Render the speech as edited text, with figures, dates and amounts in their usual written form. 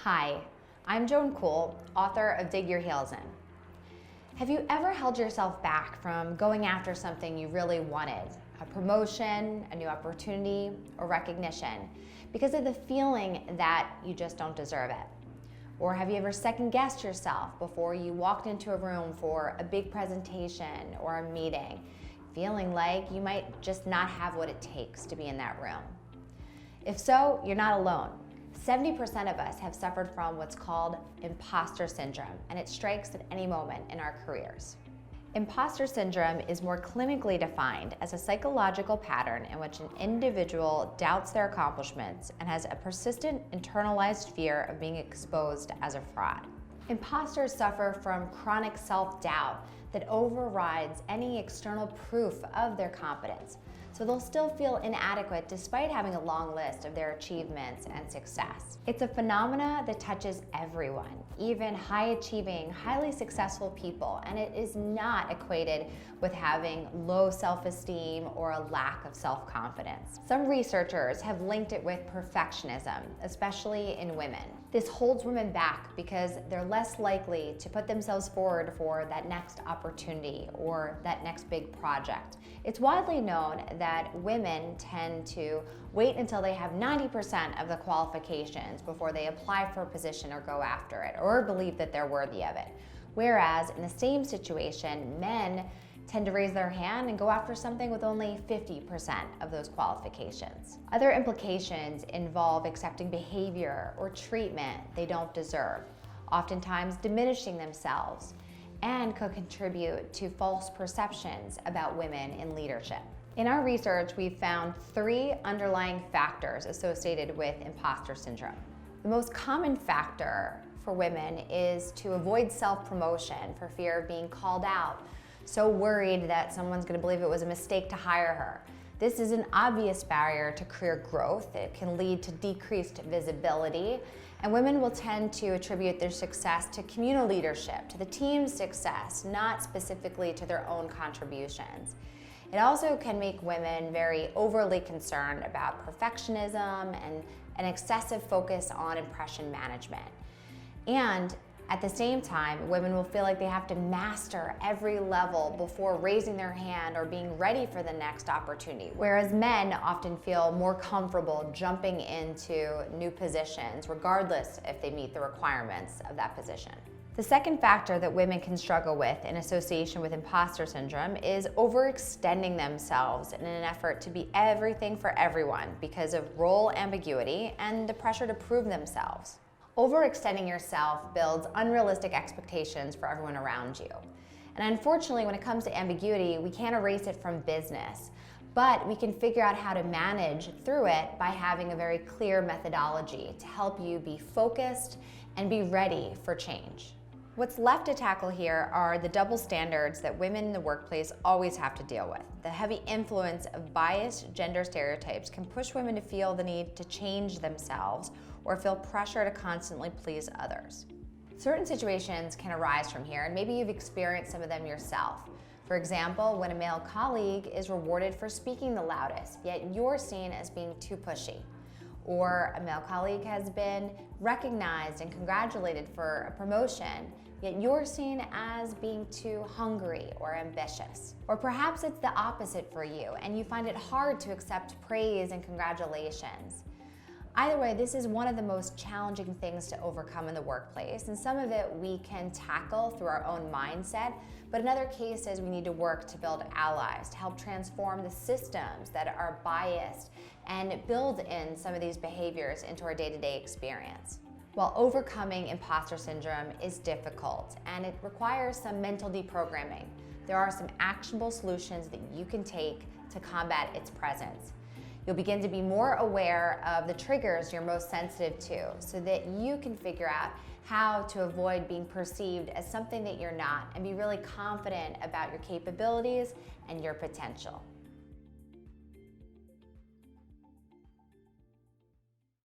Hi, I'm Joan Kuhl, author of Dig Your Heels In. Have you ever held yourself back from going after something you really wanted, a promotion, a new opportunity, or recognition, because of the feeling that you just don't deserve it? Or have you ever second-guessed yourself before you walked into a room for a big presentation or a meeting, feeling like you might just not have what it takes to be in that room? If so, you're not alone. 70% of us have suffered from what's called imposter syndrome, and it strikes at any moment in our careers. Imposter syndrome is more clinically defined as a psychological pattern in which an individual doubts their accomplishments and has a persistent internalized fear of being exposed as a fraud. Imposters suffer from chronic self-doubt that overrides any external proof of their competence. So they'll still feel inadequate despite having a long list of their achievements and success. It's a phenomena that touches everyone, even high-achieving, highly successful people, and it is not equated with having low self-esteem or a lack of self-confidence. Some researchers have linked it with perfectionism, especially in women. This holds women back because they're less likely to put themselves forward for that next opportunity or that next big project. It's widely known that women tend to wait until they have 90% of the qualifications before they apply for a position or go after it, or believe that they're worthy of it. Whereas in the same situation, men tend to raise their hand and go after something with only 50% of those qualifications. Other implications involve accepting behavior or treatment they don't deserve, oftentimes diminishing themselves, and could contribute to false perceptions about women in leadership. In our research, we've found 3 underlying factors associated with imposter syndrome. The most common factor for women is to avoid self-promotion for fear of being called out, so worried that someone's going to believe it was a mistake to hire her. This is an obvious barrier to career growth. It can lead to decreased visibility, and women will tend to attribute their success to communal leadership, to the team's success, not specifically to their own contributions. It also can make women very overly concerned about perfectionism and an excessive focus on impression management. And at the same time, women will feel like they have to master every level before raising their hand or being ready for the next opportunity, whereas men often feel more comfortable jumping into new positions, regardless if they meet the requirements of that position. The second factor that women can struggle with in association with imposter syndrome is overextending themselves in an effort to be everything for everyone because of role ambiguity and the pressure to prove themselves. Overextending yourself builds unrealistic expectations for everyone around you. And unfortunately, when it comes to ambiguity, we can't erase it from business, but we can figure out how to manage through it by having a very clear methodology to help you be focused and be ready for change. What's left to tackle here are the double standards that women in the workplace always have to deal with. The heavy influence of biased gender stereotypes can push women to feel the need to change themselves or feel pressure to constantly please others. Certain situations can arise from here, and maybe you've experienced some of them yourself. For example, when a male colleague is rewarded for speaking the loudest, yet you're seen as being too pushy. Or a male colleague has been recognized and congratulated for a promotion, yet you're seen as being too hungry or ambitious. Or perhaps it's the opposite for you, and you find it hard to accept praise and congratulations. Either way, this is one of the most challenging things to overcome in the workplace, and some of it we can tackle through our own mindset, but in other cases we need to work to build allies, to help transform the systems that are biased and build in some of these behaviors into our day-to-day experience. While overcoming imposter syndrome is difficult and it requires some mental deprogramming, there are some actionable solutions that you can take to combat its presence. You'll begin to be more aware of the triggers you're most sensitive to so that you can figure out how to avoid being perceived as something that you're not and be really confident about your capabilities and your potential.